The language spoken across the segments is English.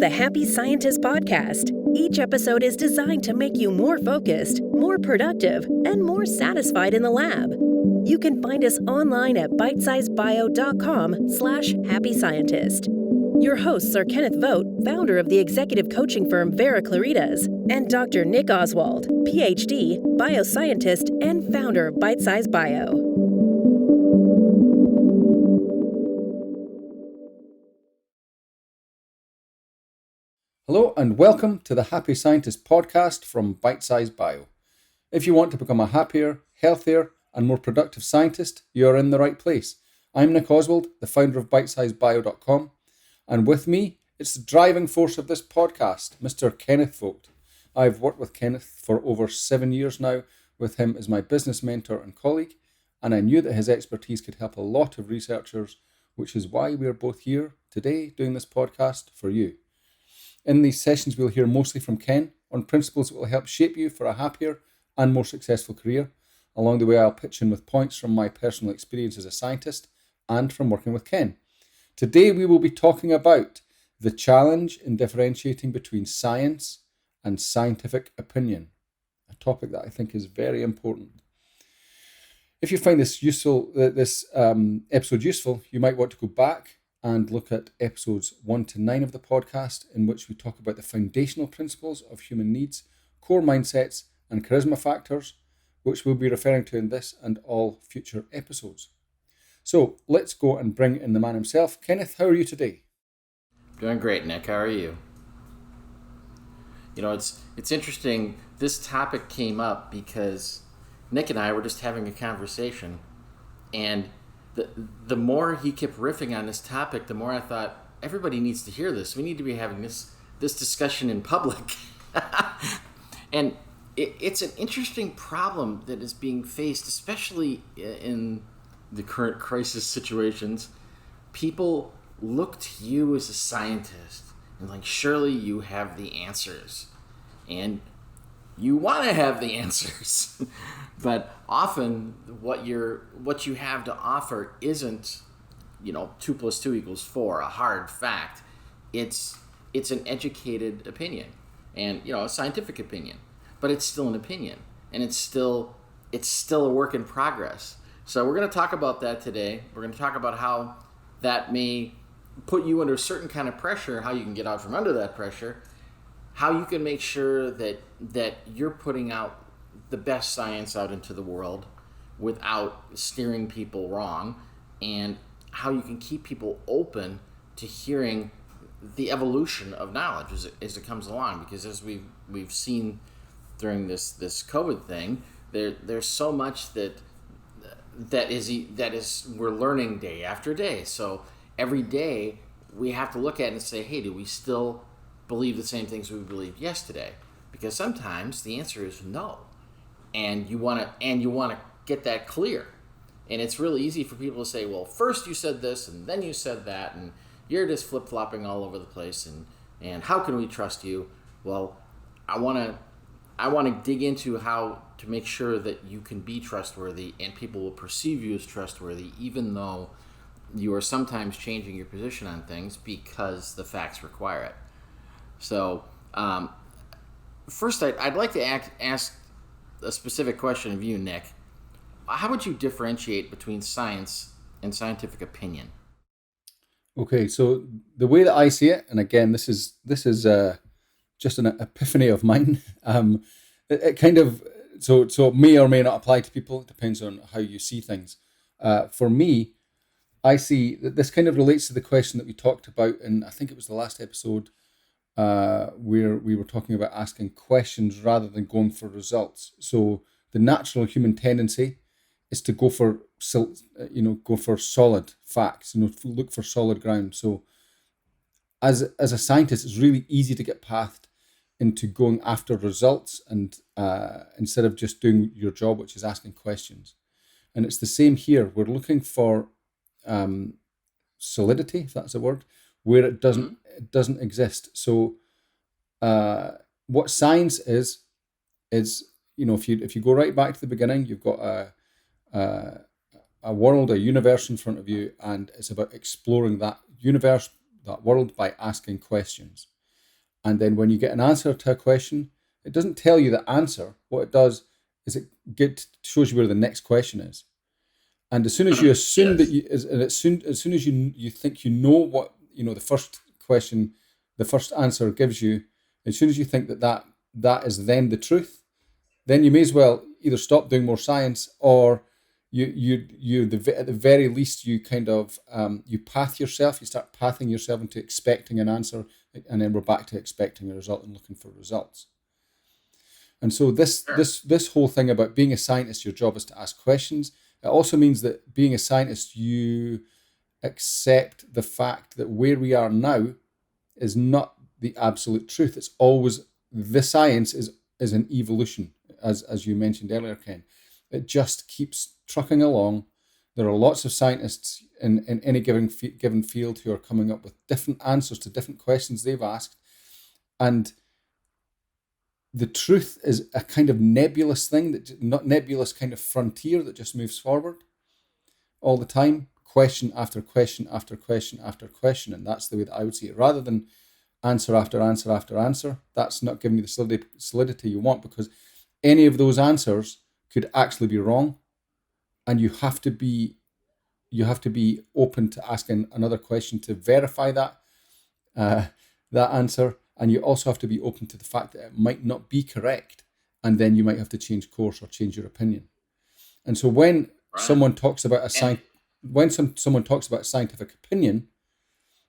the Happy Scientist podcast. Each episode is designed to make you more focused, more productive, and more satisfied in the lab. You can find us online at bitesizebio.com/happy scientist. Your hosts are Kenneth Vogt, founder of the executive coaching firm Vera Claritas, and Dr. Nick Oswald, PhD, bioscientist, and founder of Bitesize Bio. Hello and welcome to the Happy Scientist podcast from Bitesize Bio. If you want to become a happier, healthier, and more productive scientist, you are in the right place. I'm Nick Oswald, the founder of bitesizebio.com, and with me, it's the driving force of this podcast, Mr. Kenneth Vogt. I've worked with Kenneth for over 7 years now, with him as my business mentor and colleague, and I knew that his expertise could help a lot of researchers, which is why we are both here today doing this podcast for you. In these sessions, we'll hear mostly from Ken on principles that will help shape you for a happier and more successful career. Along the way, I'll pitch in with points from my personal experience as a scientist and from working with Ken. Today, we will be talking about the challenge in differentiating between science and scientific opinion, a topic that I think is very important. If you find this episode useful, you might want to go back and look at episodes 1 to 9 of the podcast, in which we talk about the foundational principles of human needs, core mindsets, and charisma factors, which we'll be referring to in this and all future episodes. So let's go and bring in the man himself. Kenneth, how are you today? Doing great, Nick. How are you? You know, it's interesting. This topic came up because Nick and I were just having a conversation, and the more he kept riffing on this topic, the more I thought, everybody needs to hear this. We need to be having this discussion in public. And it's an interesting problem that is being faced, especially in the current crisis situations. People look to you as a scientist and like, surely you have the answers. And you want to have the answers. But often what you have to offer isn't, 2 + 2 = 4, a hard fact. It's an educated opinion and, a scientific opinion, but it's still an opinion, and it's still a work in progress. So we're going to talk about that today. We're going to talk about how that may put you under a certain kind of pressure, how you can get out from under that pressure, how you can make sure that you're putting out the best science out into the world without steering people wrong, and how you can keep people open to hearing the evolution of knowledge as it comes along. Because as we've seen during this COVID thing, there's so much that is we're learning day after day. So every day we have to look at it and say, hey, do we still believe the same things we believed yesterday? Because sometimes the answer is no, and you want to get that clear. And it's really easy for people to say, well, first you said this and then you said that, and you're just flip-flopping all over the place, and how can we trust you? Well, I want to dig into how to make sure that you can be trustworthy and people will perceive you as trustworthy, even though you are sometimes changing your position on things because the facts require it. So first, I'd like to ask a specific question of you, Nick. How would you differentiate between science and scientific opinion? Okay, so the way that I see it, and again, this is just an epiphany of mine. It kind of so it may or may not apply to people. It depends on how you see things. For me, I see that this kind of relates to the question that we talked about in, I think it was the last episode, where we were talking about asking questions rather than going for results. So the natural human tendency is to go for solid facts, look for solid ground. So as a scientist, it's really easy to get pathed into going after results and instead of just doing your job, which is asking questions. And it's the same here. We're looking for solidity, if that's a word, where it doesn't exist. So what science is if you go right back to the beginning, you've got a world, a universe in front of you, and it's about exploring that universe, that world, by asking questions. And then when you get an answer to a question, it doesn't tell you the answer. What it does is it shows you where the next question is. And as soon as you assume that as soon as you think you know what the first question, the first answer gives you, as soon as you think that is then the truth, then you may as well either stop doing more science, or at the very least you kind of you path yourself. You start pathing yourself into expecting an answer, and then we're back to expecting a result and looking for results. And so this whole thing about being a scientist, your job is to ask questions. It also means that being a scientist, you accept the fact that where we are now is not the absolute truth. It's always, the science is an evolution, as you mentioned earlier, Ken. It just keeps trucking along. There are lots of scientists in any given field who are coming up with different answers to different questions they've asked. And the truth is a kind of nebulous thing, that not nebulous kind of frontier that just moves forward all the time, question after question after question after question. And that's the way that I would see it. Rather than answer after answer after answer, that's not giving you the solidity you want, because any of those answers could actually be wrong. And you have to be open to asking another question to verify that answer. And you also have to be open to the fact that it might not be correct, and then you might have to change course or change your opinion. And so when someone talks about someone talks about scientific opinion,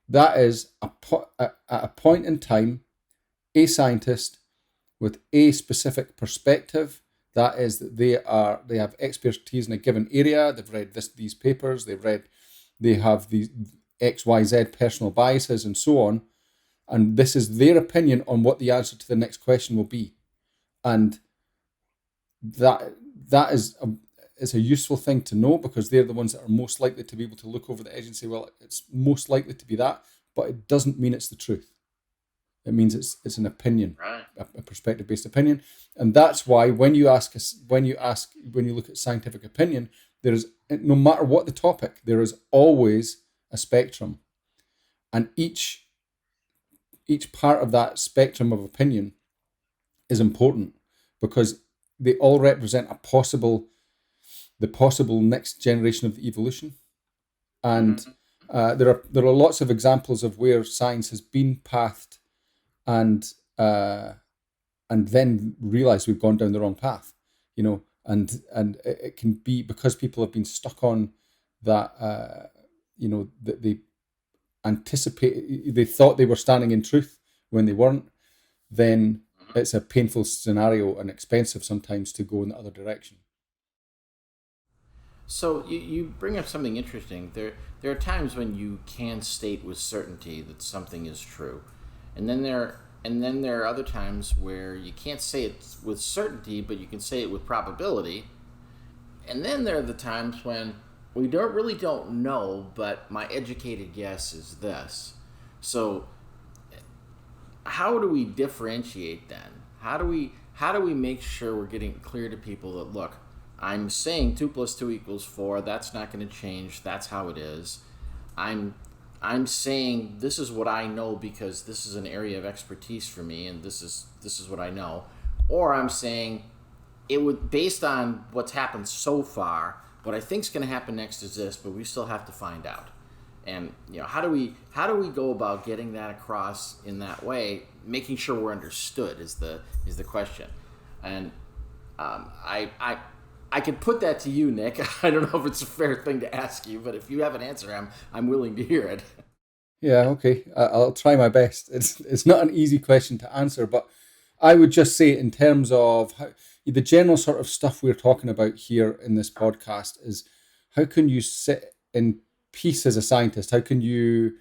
that is at a point in time, a scientist with a specific perspective. That is that they have expertise in a given area. They've read these papers. They have these XYZ personal biases and so on. And this is their opinion on what the answer to the next question will be. And that is a useful thing to know, because they're the ones that are most likely to be able to look over the edge and say, well, it's most likely to be that, but it doesn't mean it's the truth. It means it's an opinion, a perspective-based opinion. And that's why when you look at scientific opinion, there is, no matter what the topic, there is always a spectrum. And each part of that spectrum of opinion is important, because they all represent the possible next generation of the evolution. And there are lots of examples of where science has been pathed and then realized we've gone down the wrong path, and it can be because people have been stuck on that, that they thought they were standing in truth when they weren't. Then it's a painful scenario and expensive sometimes to go in the other direction. So you bring up something interesting. There are times when you can state with certainty that something is true, and then there are other times where you can't say it with certainty, but you can say it with probability. And then there are the times when we don't know, but my educated guess is this. So how do we differentiate then? How do we make sure we're getting clear to people that, look, I'm saying 2 + 2 = 4. That's not going to change. That's how it is. I'm saying this is what I know because this is an area of expertise for me, and this is what I know. Or I'm saying it would, based on what's happened so far, what I think is going to happen next is this, but we still have to find out. And how do we go about getting that across in that way, making sure we're understood is the question. And I could put that to you, Nick. I don't know if it's a fair thing to ask you, but if you have an answer, I'm willing to hear it. Yeah, okay. I'll try my best. It's not an easy question to answer, but I would just say, in terms of the general sort of stuff we're talking about here in this podcast, is how can you sit in peace as a scientist? How can you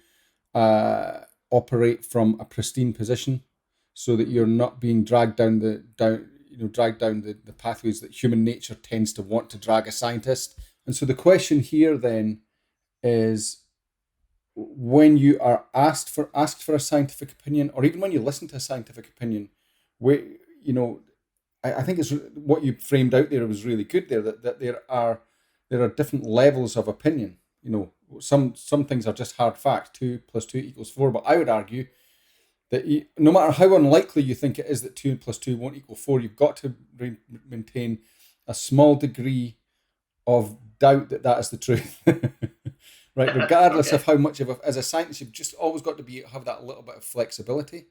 operate from a pristine position so that you're not being dragged down the pathways that human nature tends to want to drag a scientist? And so the question here then is, when you are asked for a scientific opinion, or even when you listen to a scientific opinion, where I think it's what you framed out there was really good there, that there are different levels of opinion. Some things are just hard fact, 2 + 2 = 4, but I would argue that no matter how unlikely you think it is that 2 plus 2 won't equal 4, you've got to maintain a small degree of doubt that that is the truth. Right, regardless Okay. of how much of as a scientist, you've just always got to have that little bit of flexibility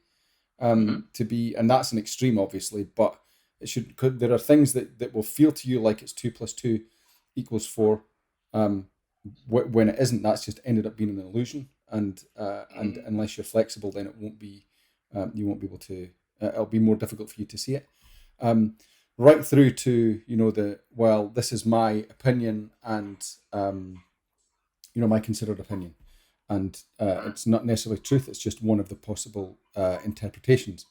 to be, and that's an extreme, obviously, but there are things that will feel to you like it's 2 plus 2 equals 4, when it isn't. That's just ended up being an illusion, and unless you're flexible, then it won't be, you won't be able to. It'll be more difficult for you to see it. Right through to this is my opinion, and my considered opinion, and it's not necessarily truth. It's just one of the possible interpretations.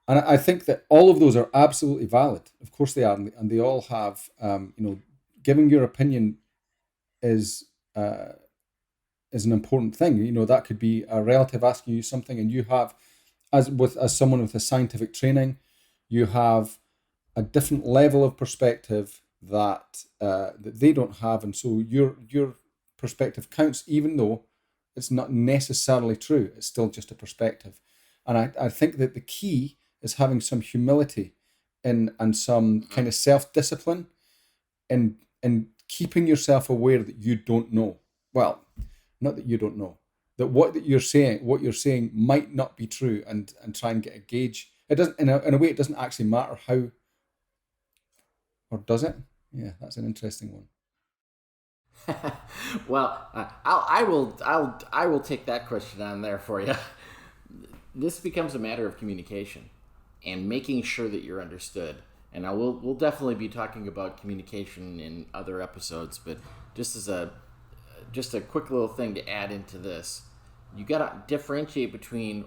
And I think that all of those are absolutely valid. Of course they are, and they all have, giving your opinion is an important thing. That could be a relative asking you something, and you have, as someone with a scientific training, you have a different level of perspective that they don't have, and so your perspective counts, even though it's not necessarily true. It's still just a perspective, and I think that the key is having some humility and some kind of self-discipline in keeping yourself aware that you don't know. Well, not that you don't know, that what you're saying might not be true, and try and get a gauge. It doesn't, in a way, it doesn't actually matter how, or does it? Yeah, that's an interesting one. Well, I will take that question on there for you. This becomes a matter of communication and making sure that you're understood. And we'll definitely be talking about communication in other episodes, but just a quick little thing to add into this, you got to differentiate between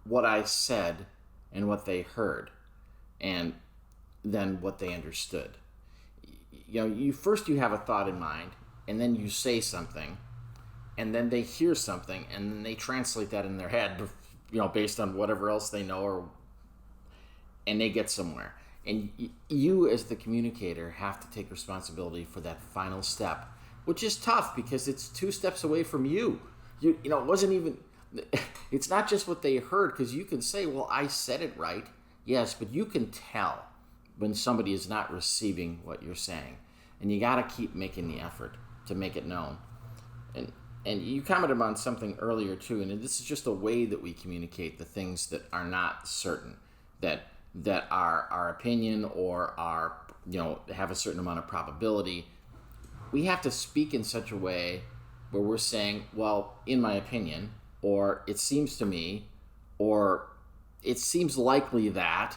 what I said and what they heard, and then what they understood. You have a thought in mind, and then you say something, and then they hear something, and then they translate that in their head, based on whatever else they know, and they get somewhere. And you, as the communicator, have to take responsibility for that final step, which is tough because it's 2 steps away from you. It wasn't even. It's not just what they heard, because you can say, "Well, I said it right." Yes, but you can tell when somebody is not receiving what you're saying, and you got to keep making the effort to make it known. And you commented on something earlier too, and this is just a way that we communicate the things that are not certain, that are our opinion or are have a certain amount of probability. We have to speak in such a way where we're saying, well, in my opinion, or it seems to me, or it seems likely that.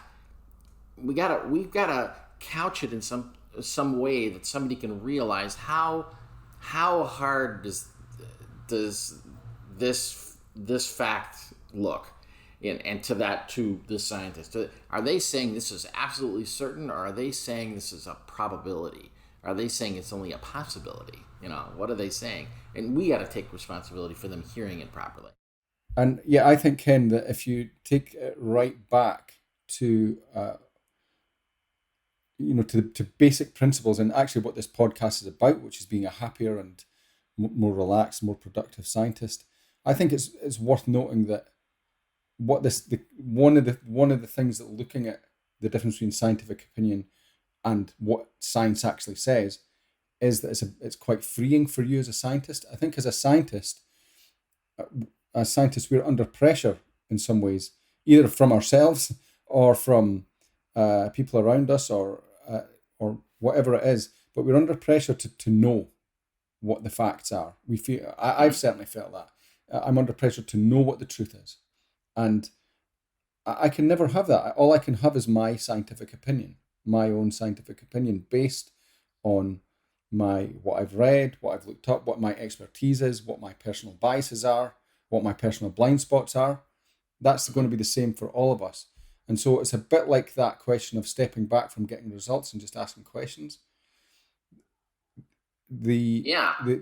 We've gotta couch it in some way that somebody can realize how hard does this fact look, and to the scientist. Are they saying this is absolutely certain, or are they saying this is a probability? Are they saying it's only a possibility? What are they saying? And we got to take responsibility for them hearing it properly. And yeah, I think, Ken, that if you take it right back to to basic principles, and actually what this podcast is about, which is being a happier and more relaxed, more productive scientist, I think it's worth noting that one of the things that looking at the difference between scientific opinion and what science actually says is that it's quite freeing for you as a scientist. I think as scientists, we're under pressure in some ways, either from ourselves or from people around us, or whatever it is. But we're under pressure to know what the facts are. We feel I've certainly felt that I'm under pressure to know what the truth is, and I can never have that. All I can have is my scientific opinion, my own scientific opinion, based on what I've read, what I've looked up, what my expertise is, what my personal biases are, what my personal blind spots are. That's going to be the same for all of us. And so it's a bit like that question of stepping back from getting results and just asking questions. The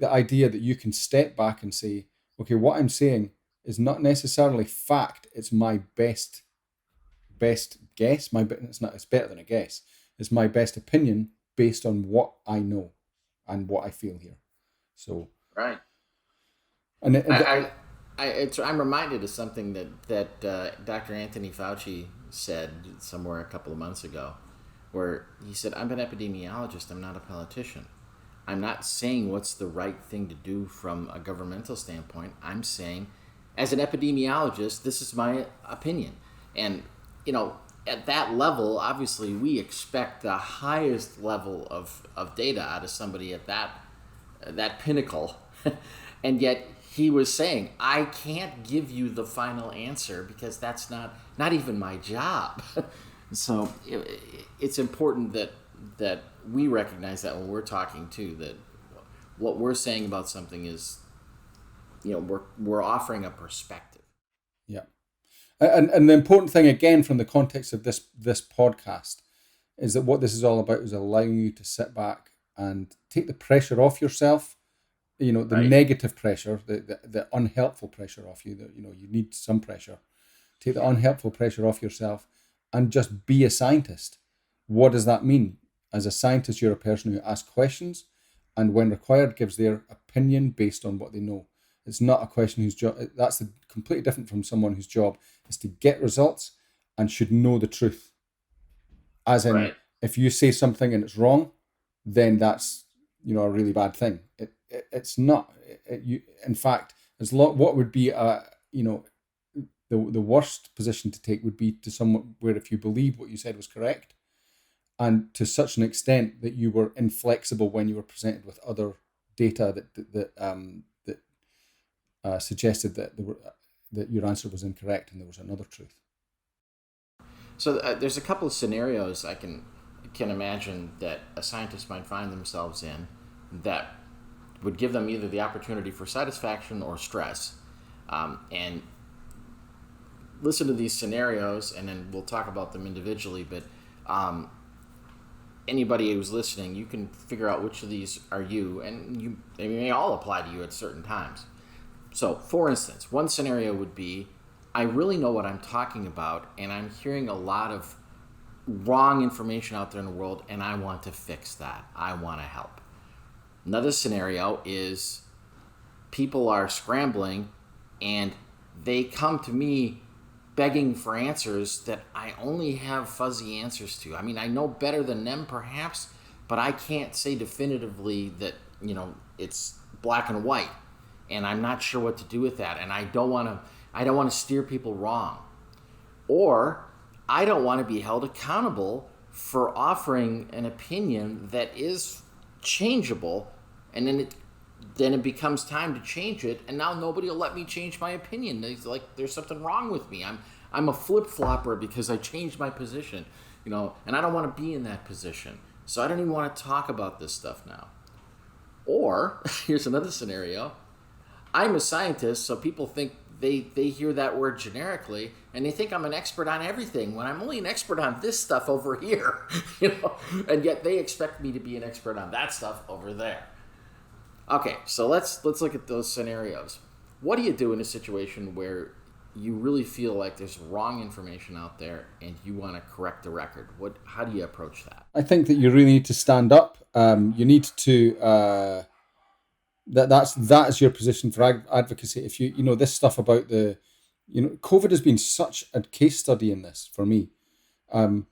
idea that you can step back and say, okay, what I'm saying is not necessarily fact. It's my best guess. It's better than a guess. It's my best opinion based on what I know and what I feel here. So Right. and I'm reminded of something that Dr. Anthony Fauci said somewhere a couple of months ago, where he said, "I'm an epidemiologist. I'm not a politician. I'm not saying what's the right thing to do from a governmental standpoint. I'm saying, as an epidemiologist, this is my opinion." And at that level, obviously, we expect the highest level of data out of somebody at that pinnacle. And yet he was saying, I can't give you the final answer because that's not even my job. So it's important that we recognize that when we're talking too, that what we're saying about something is, we're offering a perspective. Yeah. And the important thing, again, from the context of this podcast, is that what this is all about is allowing you to sit back and take the pressure off yourself, the Right. negative pressure, the unhelpful pressure off you, that, you need some pressure. Take the unhelpful pressure off yourself and just be a scientist. What does that mean? As a scientist, you're a person who asks questions and, when required, gives their opinion based on what they know. It's not a question whose job, that's completely different from someone whose job is to get results and should know the truth. As in, Right. if you say something and it's wrong, then that's, a really bad thing. It's not. In fact, what would be the worst position to take would be to someone where, if you believed what you said was correct, and to such an extent that you were inflexible when you were presented with other data that suggested that your answer was incorrect and there was another truth. So there's a couple of scenarios I can imagine that a scientist might find themselves in that would give them either the opportunity for satisfaction or stress. And listen to these scenarios, and then we'll talk about them individually. But anybody who's listening, you can figure out which of these are you, and they may all apply to you at certain times. So, for instance, one scenario would be, I really know what I'm talking about, and I'm hearing a lot of wrong information out there in the world, and I want to fix that. I want to help. Another scenario is people are scrambling, and they come to me begging for answers that I only have fuzzy answers to. I mean, I know better than them perhaps, but I can't say definitively that, it's black and white, and I'm not sure what to do with that, and I don't want to steer people wrong. Or I don't want to be held accountable for offering an opinion that is changeable, and then it becomes time to change it, and now nobody will let me change my opinion. It's like there's something wrong with me. I'm a flip-flopper because I changed my position, and I don't want to be in that position. So I don't even want to talk about this stuff now. Or, here's another scenario. I'm a scientist, so people think they hear that word generically, and they think I'm an expert on everything when I'm only an expert on this stuff over here, and yet they expect me to be an expert on that stuff over there. Okay, so let's look at those scenarios. What do you do in a situation where you really feel like there's wrong information out there and you want to correct the record? How do you approach that? I think that you really need to stand up. You need to that is your position for advocacy. If you this stuff about COVID has been such a case study in this for me. The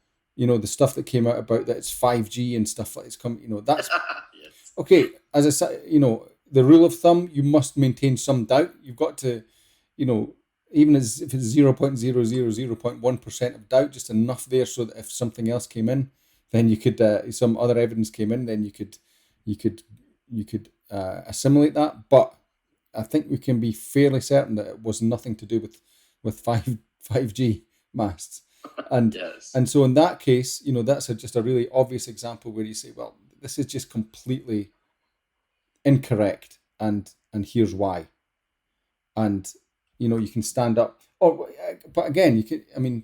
stuff that came out about that it's 5G and stuff like it's come. That's Yes. okay. As I said, the rule of thumb, you must maintain some doubt. You've got to, even if it's 0.000.1% of doubt, just enough there so that if something else came in, then you could some other evidence came in, then you could assimilate that. But I think we can be fairly certain that it was nothing to do with 5G masts. And Yes. and so in that case, that's just a really obvious example where you say, well, this is just completely incorrect, and here's why. And you can stand up. But again, you can. I mean,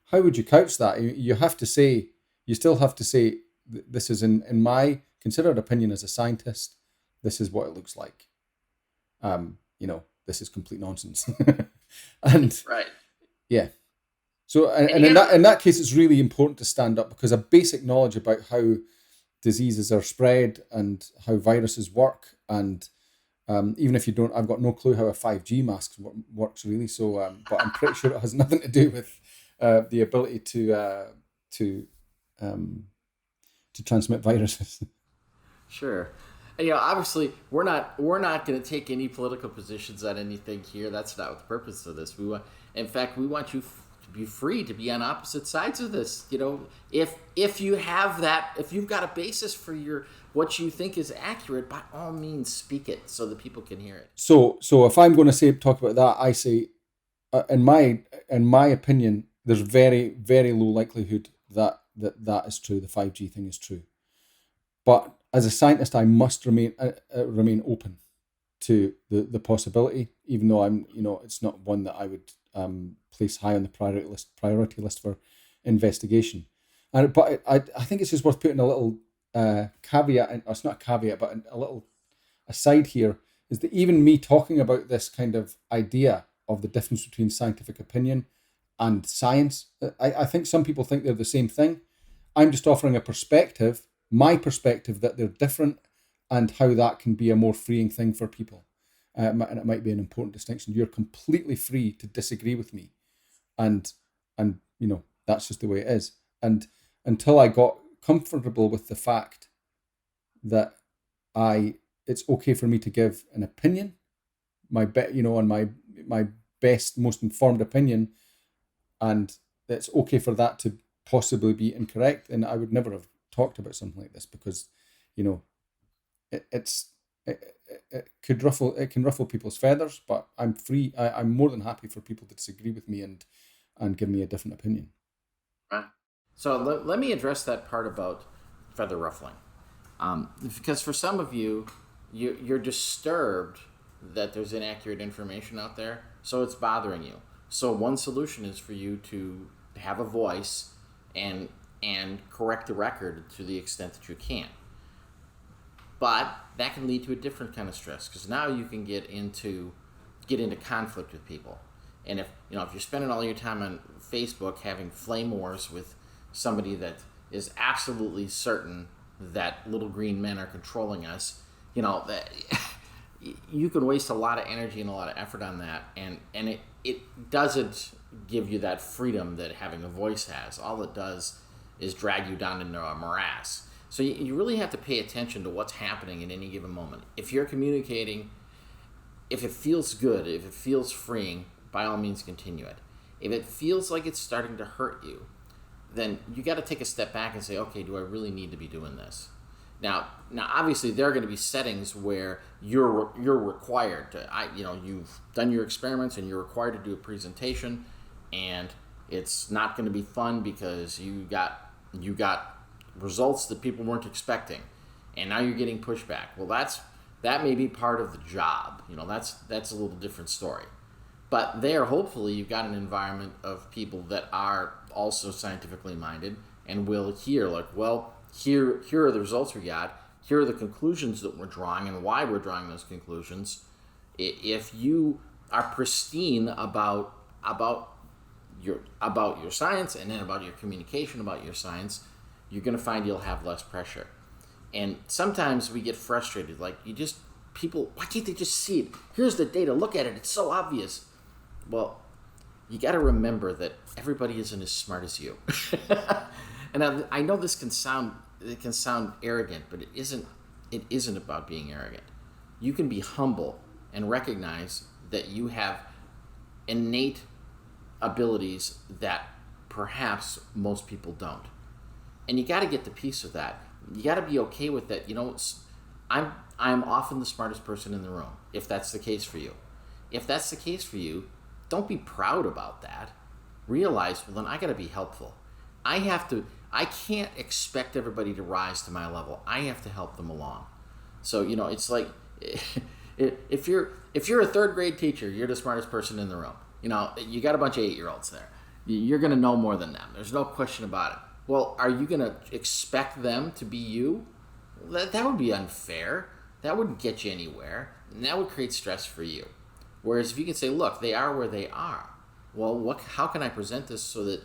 how would you couch that? You have to say. You still have to say, this is in my considered opinion as a scientist. This is what it looks like. This is complete nonsense. And Right. yeah. So and in that case, it's really important to stand up, because a basic knowledge about how diseases are spread and how viruses work and Even if you don't, I've got no clue how a 5G mask works really. So, but I'm pretty sure it has nothing to do with the ability to transmit viruses. Sure. And, obviously, we're not going to take any political positions on anything here. That's not what the purpose of this. In fact, we want you to be free to be on opposite sides of this. If you have that, if you've got a basis for what you think is accurate, by all means, speak it so that people can hear it. So if I'm going to talk about that, I say, in my opinion, there's very, very low likelihood that is true. The 5G thing is true. But as a scientist, I must remain open to the possibility, even though it's not one that I would place high on the priority list for investigation. But I think it's just worth putting a little caveat, and it's not a caveat, but a little aside here, is that even me talking about this kind of idea of the difference between scientific opinion and science, I think some people think they're the same thing. I'm just offering a perspective, my perspective, that they're different, and how that can be a more freeing thing for people. And it might be an important distinction. You're completely free to disagree with me, and that's just the way it is. And until I got comfortable with the fact that it's okay for me to give an opinion, my best, most informed opinion, and it's okay for that to possibly be incorrect, and I would never have talked about something like this, because it can ruffle people's feathers, but I'm free. I'm more than happy for people to disagree with me and give me a different opinion. Right. So let me address that part about feather ruffling, because for some of you're disturbed that there's inaccurate information out there, so it's bothering you. So one solution is for you to have a voice and correct the record to the extent that you can. But that can lead to a different kind of stress, because now you can get into conflict with people. And if you're spending all your time on Facebook having flame wars with somebody that is absolutely certain that little green men are controlling us, that you can waste a lot of energy and a lot of effort on that, and it doesn't give you that freedom that having a voice has. All it does is drag you down into a morass. So you really have to pay attention to what's happening in any given moment. If you're communicating, if it feels good, if it feels freeing, by all means continue it. If it feels like it's starting to hurt you, then you got to take a step back and say, okay, do I really need to be doing this? Now, obviously, there are going to be settings where you're required to. You've done your experiments and you're required to do a presentation, and it's not going to be fun because you got results that people weren't expecting, and now you're getting pushback. Well, that may be part of the job. That's a little different story. But there, hopefully, you've got an environment of people that are also scientifically minded and will hear, like, well, here are the results we got. Here are the conclusions that we're drawing and why we're drawing those conclusions. If you are pristine about your science, and then about your communication about your science, you're going to find you'll have less pressure. And sometimes we get frustrated, like, people, why can't they just see it? Here's the data, look at it, it's so obvious. Well, you got to remember that everybody isn't as smart as you. And I know this can sound arrogant, but it isn't about being arrogant. You can be humble and recognize that you have innate abilities that perhaps most people don't. And you got to get to peace with that. You got to be okay with that. I'm often the smartest person in the room, if that's the case for you. If that's the case for you, don't be proud about that. Realize, well, then I got to be helpful. I can't expect everybody to rise to my level. I have to help them along. So, it's like, if you're a third grade teacher, you're the smartest person in the room. You got a bunch of 8-year-olds there. You're going to know more than them. There's no question about it. Well, are you going to expect them to be you? That would be unfair. That wouldn't get you anywhere. And that would create stress for you. Whereas if you can say, look, they are where they are. Well, how can I present this so that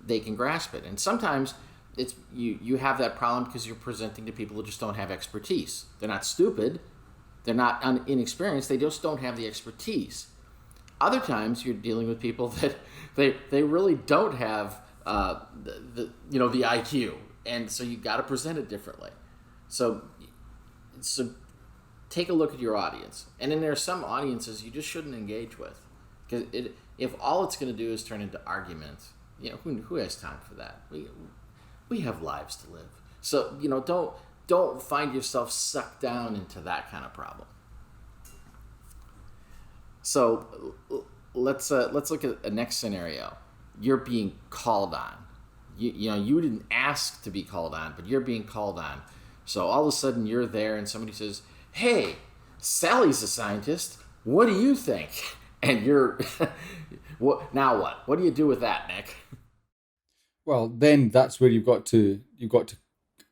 they can grasp it? And sometimes it's you have that problem because you're presenting to people who just don't have expertise. They're not stupid. They're not inexperienced. They just don't have the expertise. Other times you're dealing with people that they really don't have the IQ, and so you got to present it differently. So take a look at your audience, and then there are some audiences you just shouldn't engage with, because if all it's going to do is turn into arguments, who has time for that? We have lives to live, so don't find yourself sucked down into that kind of problem. So let's look at the next scenario. You're being called on. You didn't ask to be called on, but you're being called on. So all of a sudden you're there and somebody says, "Hey, Sally's a scientist. What do you think?" And you're, now what? What do you do with that, Nick? Well, then that's where you've got to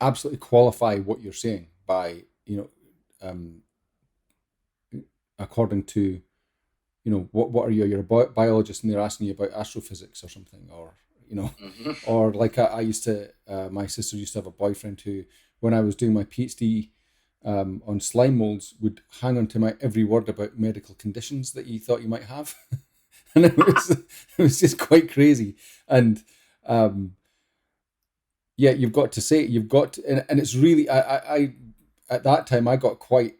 absolutely qualify what you're saying by according to what are you? You're a biologist and they're asking you about astrophysics or something, or or like I used to, my sister used to have a boyfriend who, when I was doing my PhD on slime molds, would hang on to my every word about medical conditions that he thought you might have. And it was just quite crazy. And you've got to say, and it's really, I at that time I got quite,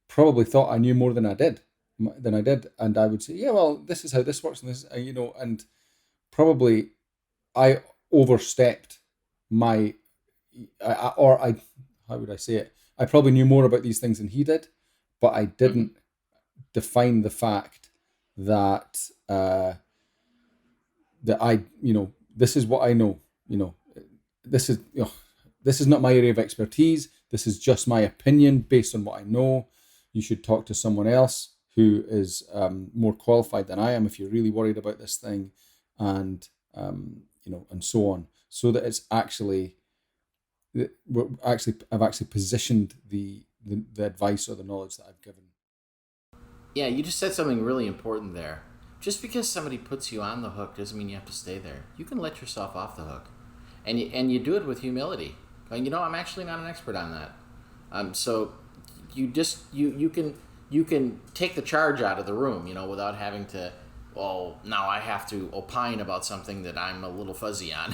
probably thought I knew more than I did. And I would say, yeah, well, this is how this works, and this, and probably I overstepped my, how would I say it? I probably knew more about these things than he did, but I didn't define the fact that that I, this is what I know, this is, this is not my area of expertise. This is just my opinion based on what I know. You should talk to someone else who is more qualified than I am if you're really worried about this thing, and and so on, so that it's actually, I've actually positioned the advice or the knowledge that I've given. Yeah, you just said something really important there. Just because somebody puts you on the hook doesn't mean you have to stay there. You can let yourself off the hook, and you do it with humility. Going, I'm actually not an expert on that. So you can take the charge out of the room, without having to, now I have to opine about something that I'm a little fuzzy on.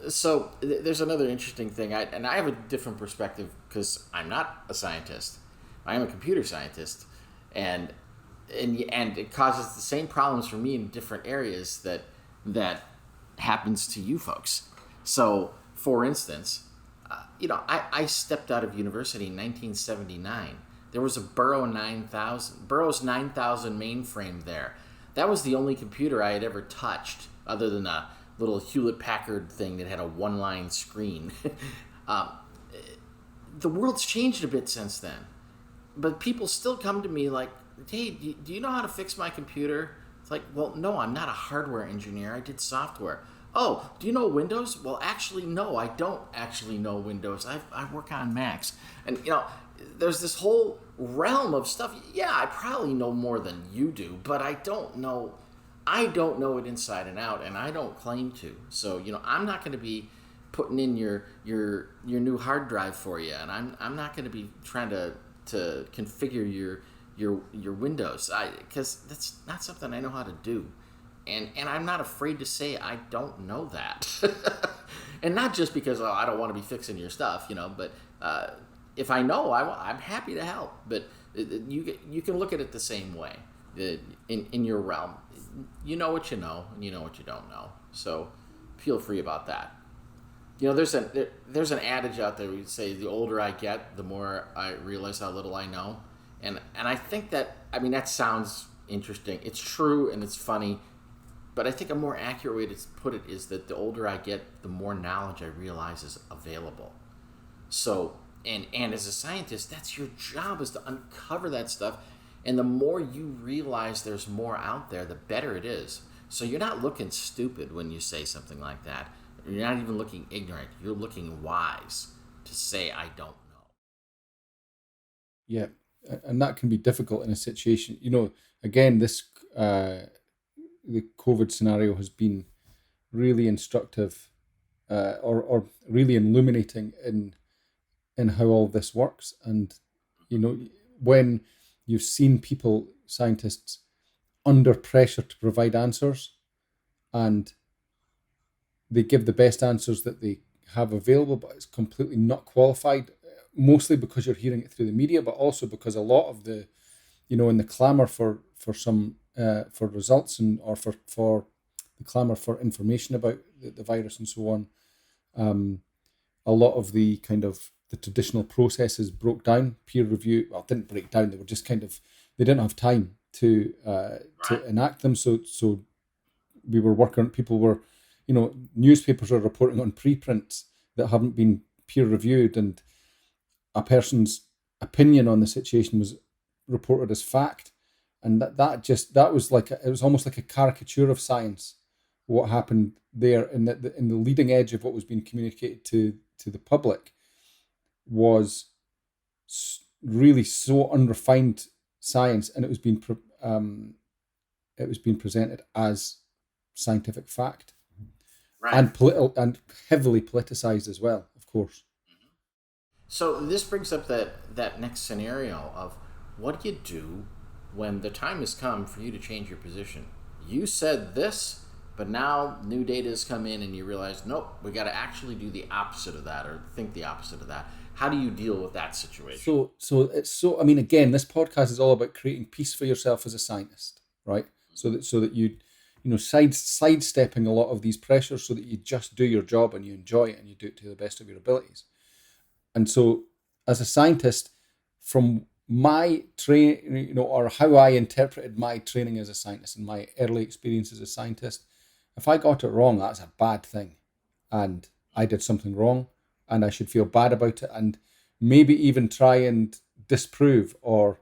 So there's another interesting thing, and I have a different perspective because I'm not a scientist. I am a computer scientist, and it causes the same problems for me in different areas that happens to you folks. So, for instance, I stepped out of university in 1979. There was a Burroughs 9000 mainframe there. That was the only computer I had ever touched, other than a little Hewlett-Packard thing that had a one-line screen. The world's changed a bit since then, but people still come to me like, "Hey, do you know how to fix my computer?" It's like, well, no, I'm not a hardware engineer. I did software. "Oh, do you know Windows?" Well, actually, no, I don't actually know Windows. I work on Macs. And, there's this whole realm of stuff. Yeah, I probably know more than you do, but I don't know it inside and out, and I don't claim to. So, I'm not going to be putting in your new hard drive for you, and I'm not going to be trying to configure your Windows, because that's not something I know how to do. And I'm not afraid to say I don't know that. And not just because I don't want to be fixing your stuff, but if I know, I'm happy to help. But you can look at it the same way in your realm. You know what you know, and you know what you don't know. So feel free about that. There's an adage out there. We say the older I get, the more I realize how little I know. And I think that sounds interesting. It's true and it's funny. But I think a more accurate way to put it is that the older I get, the more knowledge I realize is available. So, and as a scientist, that's your job, is to uncover that stuff. And the more you realize there's more out there, the better it is. So you're not looking stupid when you say something like that. You're not even looking ignorant. You're looking wise to say, "I don't know." Yeah, and that can be difficult in a situation. Again, this the COVID scenario has been really instructive or really illuminating in how all this works. And when you've seen scientists under pressure to provide answers, and they give the best answers that they have available, but it's completely not qualified, mostly because you're hearing it through the media, but also because a lot of the, in the clamor for results, or for the clamor for information about the virus and so on, a lot of the kind of the traditional processes broke down. Peer review, well, didn't break down. They were just they didn't have time to enact them. So we were working. People were, newspapers are reporting on preprints that haven't been peer reviewed, and a person's opinion on the situation was reported as fact, and that was it was almost like a caricature of science. What happened there in the leading edge of what was being communicated to the public was really so unrefined science, and it was being presented as scientific fact, right, and heavily politicized as well, of course. So this brings up that next scenario of what do you do when the time has come for you to change your position? You said this, but now new data has come in and you realize, nope, we got to actually do the opposite of that, or think the opposite of that. How do you deal with that situation? So I mean, again, this podcast is all about creating peace for yourself as a scientist, right? So that you sidestepping a lot of these pressures, so that you just do your job and you enjoy it and you do it to the best of your abilities. And so, as a scientist, from my training, or how I interpreted my training as a scientist and my early experience as a scientist, if I got it wrong, that's a bad thing, and I did something wrong, and I should feel bad about it, and maybe even try and disprove or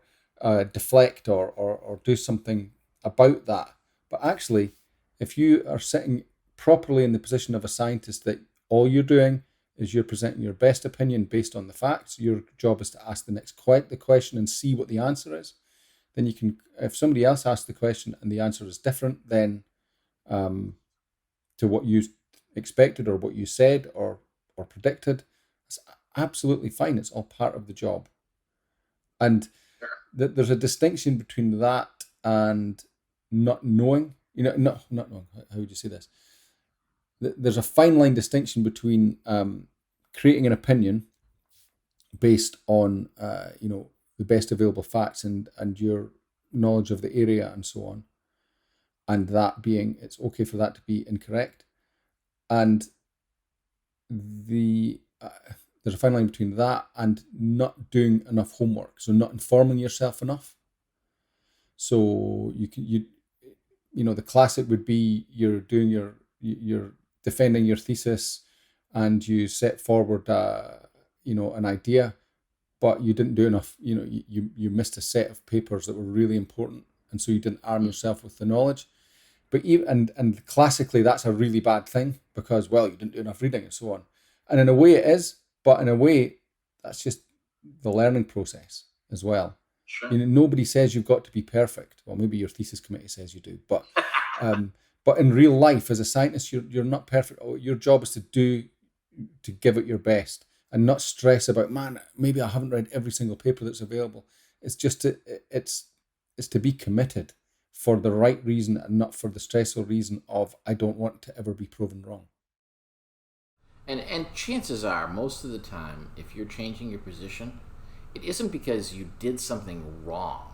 deflect or do something about that. But actually, if you are sitting properly in the position of a scientist, that all you're doing is you're presenting your best opinion based on the facts. Your job is to ask the question and see what the answer is. Then you can, if somebody else asks the question and the answer is different then to what you expected or what you said or predicted, it's absolutely fine. It's all part of the job. And there's a distinction between that and not knowing. Not knowing. How would you say this? There's a fine line distinction between creating an opinion based on the best available facts and your knowledge of the area and so on, and that being, it's okay for that to be incorrect, and there's a fine line between that and not doing enough homework, so not informing yourself enough. So the classic would be you're defending your thesis and you set forward an idea, but you didn't do enough. You missed a set of papers that were really important, and so you didn't arm yourself with the knowledge. But and classically, that's a really bad thing, because, well, you didn't do enough reading and so on. And in a way it is, but in a way that's just the learning process as well. Sure. Nobody says you've got to be perfect. Well, maybe your thesis committee says you do, but but in real life, as a scientist, you're not perfect. Your job is to give it your best and not stress about, man, maybe I haven't read every single paper that's available. It's just to be committed for the right reason and not for the stressful reason of, I don't want to ever be proven wrong. And chances are, most of the time, if you're changing your position, it isn't because you did something wrong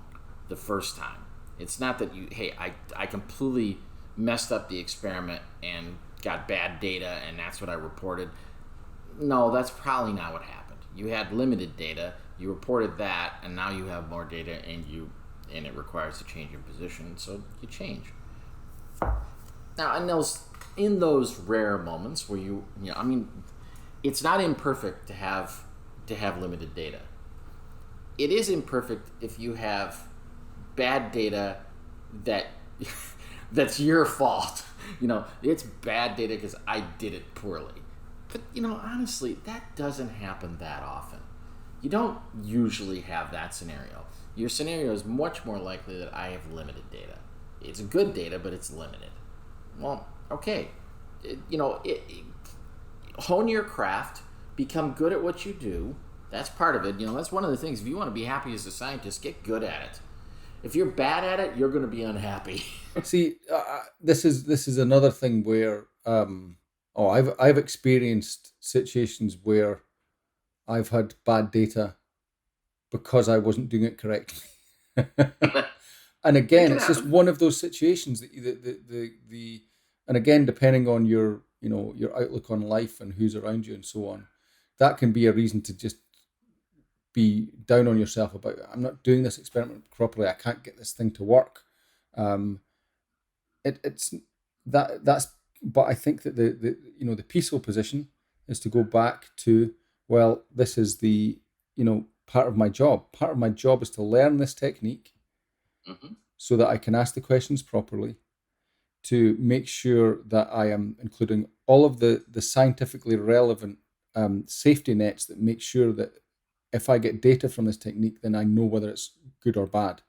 the first time. It's not that I completely messed up the experiment and got bad data and that's what I reported. No, that's probably not what happened. You had limited data, you reported that, and now you have more data and it requires a change in position, so you change. Now, in those rare moments where it's not imperfect to have limited data. It is imperfect if you have bad data that's your fault. It's bad data because I did it poorly. But, honestly, that doesn't happen that often. You don't usually have that scenario. Your scenario is much more likely that I have limited data. It's good data, but it's limited. Well, okay. hone your craft, become good at what you do. That's part of it. That's one of the things. If you want to be happy as a scientist, get good at it. If you're bad at it, you're going to be unhappy. See, this is another thing where I've experienced situations where I've had bad data because I wasn't doing it correctly. And It again, can it's just happen. one of those situations that the and again, depending on your your outlook on life and who's around you and so on, that can be a reason to just be down on yourself about, I'm not doing this experiment properly. I can't get this thing to work. Um, it's that's but I think that the peaceful position is to go back to, well, this is the part of my job. Part of my job is to learn this technique Hmm. so that I can ask the questions properly, to make sure that I am including all of the scientifically relevant safety nets that make sure that if I get data from this technique, then I know whether it's good or bad.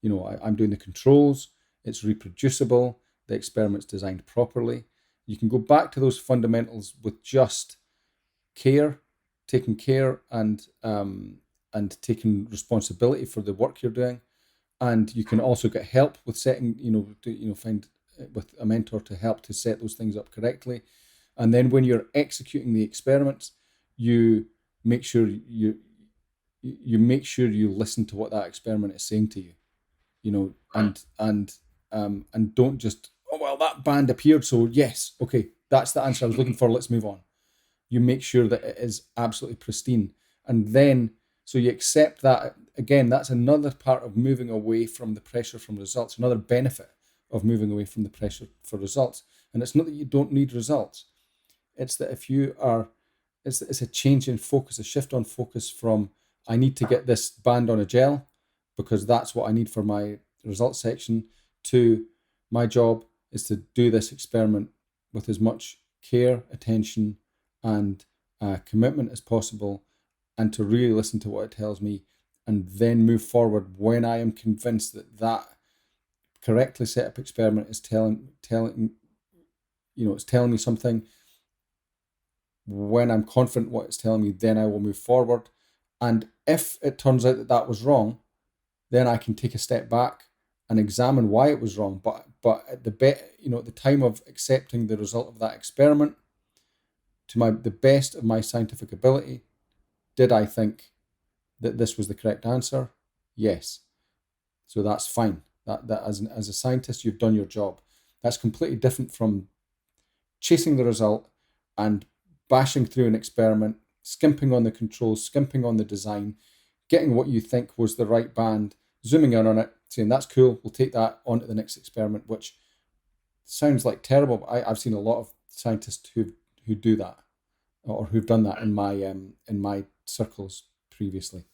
I'm doing the controls, it's reproducible, the experiment's designed properly. You can go back to those fundamentals with just care, taking care and taking responsibility for the work you're doing. And you can also get help with setting, find with a mentor to help to set those things up correctly. And then when you're executing the experiments, you make sure you listen to what that experiment is saying to you, Right. and don't just, oh well, that band appeared, so yes, okay, that's the answer I was looking for, let's move on. You make sure that it is absolutely pristine, and then so you accept that. Again, that's another part of moving away from the pressure from results, another benefit of moving away from the pressure for results. And it's not that you don't need results, it's that if you are, it's a change in focus, a shift on focus from, I need to get this band on a gel because that's what I need for my results section, to, my job is to do this experiment with as much care, attention, and commitment as possible, and to really listen to what it tells me, and then move forward when I am convinced that that correctly set up experiment is telling it's telling me something. When I'm confident what it's telling me, then I will move forward. And if it turns out that that was wrong, then I can take a step back and examine why it was wrong. But at the time of accepting the result of that experiment, to the best of my scientific ability, did I think that this was the correct answer? Yes. So that's fine. That as a scientist, you've done your job. That's completely different from chasing the result and bashing through an experiment, skimping on the controls, skimping on the design, getting what you think was the right band, zooming in on it, saying that's cool, we'll take that on to the next experiment, which sounds like terrible. But I've seen a lot of scientists who do that, or who've done that in my circles previously.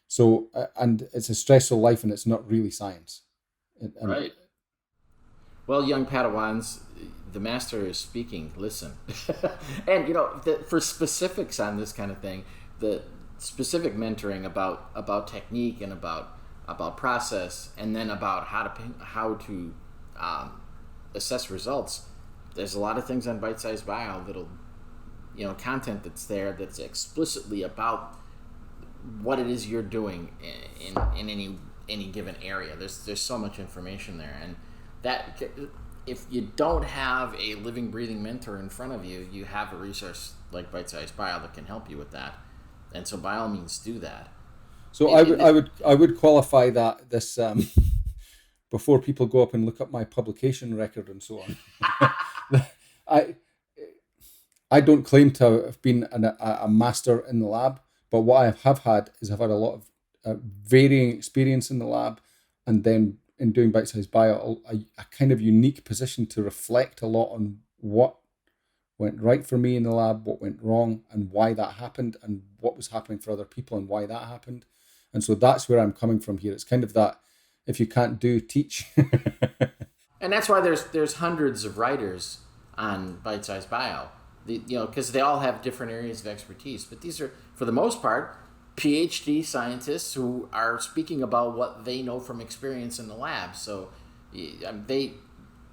So and it's a stressful life, and it's not really science. And Right. Well, young Padawans, the master is speaking. Listen, and for specifics on this kind of thing, the specific mentoring about technique and about process, and then about how to assess results. There's a lot of things on Bitesize Bio that'll content that's there that's explicitly about what it is you're doing in any given area. There's so much information there, and that if you don't have a living, breathing mentor in front of you, you have a resource like Bitesize Bio that can help you with that. And so, by all means, do that. so And, and I would qualify that this before people go up and look up my publication record and so on. I I don't claim to have been a master in the lab, but what I have had is I've had a lot of varying experience in the lab, and then in doing Bitesize Bio, a kind of unique position to reflect a lot on what went right for me in the lab, what went wrong, and why that happened, and what was happening for other people, and why that happened. And so that's where I'm coming from here. It's kind of that, if you can't do, teach. and that's why there's hundreds of writers on Bitesize Bio. Because they all have different areas of expertise, but these are, for the most part, PhD scientists who are speaking about what they know from experience in the lab. So they,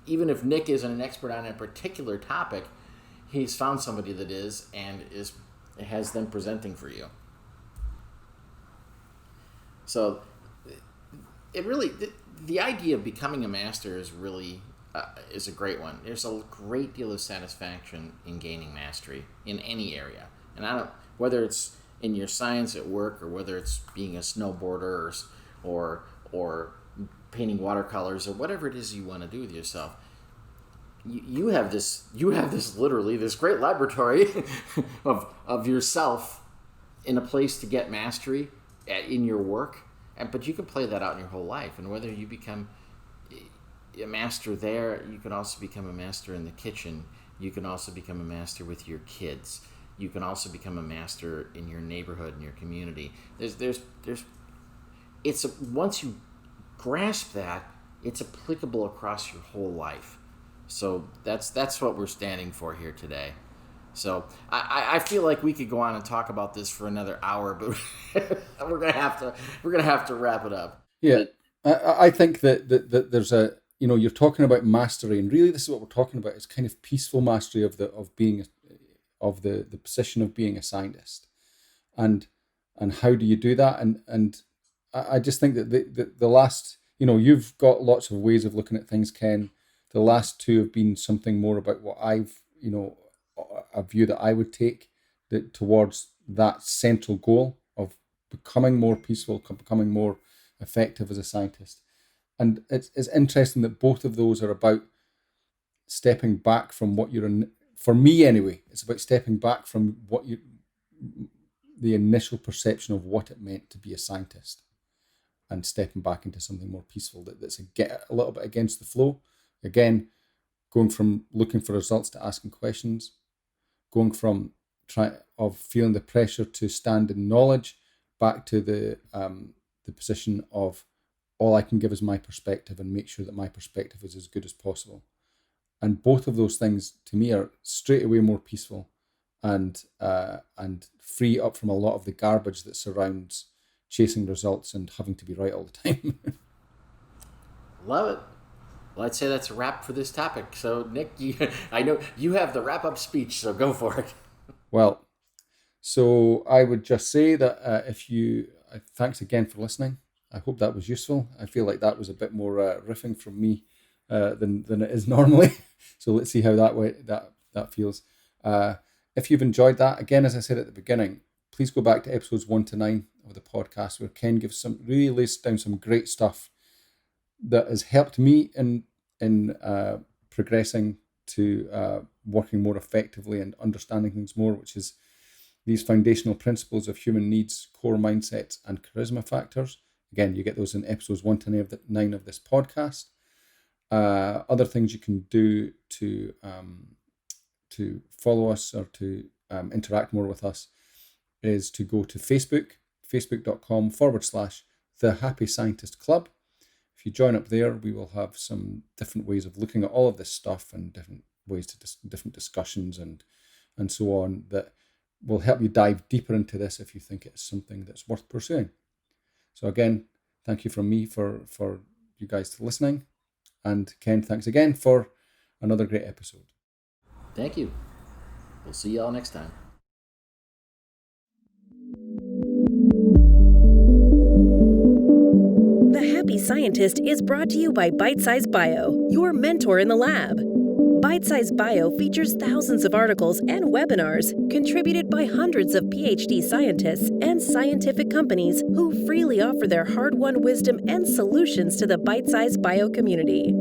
even if Nick isn't an expert on a particular topic, he's found somebody that is and has them presenting for you. So it really, the idea of becoming a master is really is a great one. There's a great deal of satisfaction in gaining mastery in any area, and whether it's in your science at work or whether it's being a snowboarder or painting watercolors or whatever it is you want to do with yourself. You have this literally this great laboratory of yourself in a place to get mastery in your work, but you can play that out in your whole life. And whether you become a master there, you can also become a master in the kitchen. You can also become a master with your kids. You can also become a master in your neighborhood, in your community. Once you grasp that, it's applicable across your whole life. So that's what we're standing for here today. So I feel like we could go on and talk about this for another hour, but we're gonna have to wrap it up. Yeah, I think that there's a, you're talking about mastery, and really this is what we're talking about. It's kind of peaceful mastery of the position of being a scientist, and how do you do that? And I just think that the last, you've got lots of ways of looking at things, Ken. The last two have been something more about what I've, a view that I would take towards that central goal of becoming more peaceful, becoming more effective as a scientist. And it's interesting that both of those are about stepping back from what you're in. For me anyway, it's about stepping back from the initial perception of what it meant to be a scientist, and stepping back into something more peaceful that's a little bit against the flow. Again, going from looking for results to asking questions, going from feeling the pressure to stand in knowledge back to the position of all I can give is my perspective and make sure that my perspective is as good as possible. And both of those things to me are straight away more peaceful and free up from a lot of the garbage that surrounds chasing results and having to be right all the time. Love it. Well, I'd say that's a wrap for this topic. So, Nick, I know you have the wrap-up speech, so go for it. Well, so I would just say that thanks again for listening. I hope that was useful. I feel like that was a bit more riffing from me than it is normally. So let's see how that feels. If you've enjoyed that, again, as I said at the beginning, please go back to episodes 1 to 9 of the podcast, where Ken lays down some great stuff that has helped me in progressing to working more effectively and understanding things more, which is these foundational principles of human needs, core mindsets, and charisma factors. Again, you get those in episodes 1 to 9 of this podcast. Other things you can do to follow us or to interact more with us is to go to facebook.com/The Happy Scientist Club. If you join up there, we will have some different ways of looking at all of this stuff and different ways to different discussions and so on that will help you dive deeper into this if you think it's something that's worth pursuing. So again, thank you from me for you guys listening. And Ken, thanks again for another great episode. Thank you. We'll see y'all next time. The Happy Scientist is brought to you by Bitesize Bio, your mentor in the lab. Bitesize Bio features thousands of articles and webinars contributed by hundreds of PhD scientists and scientific companies who freely offer their hard-won wisdom and solutions to the Bitesize Bio community.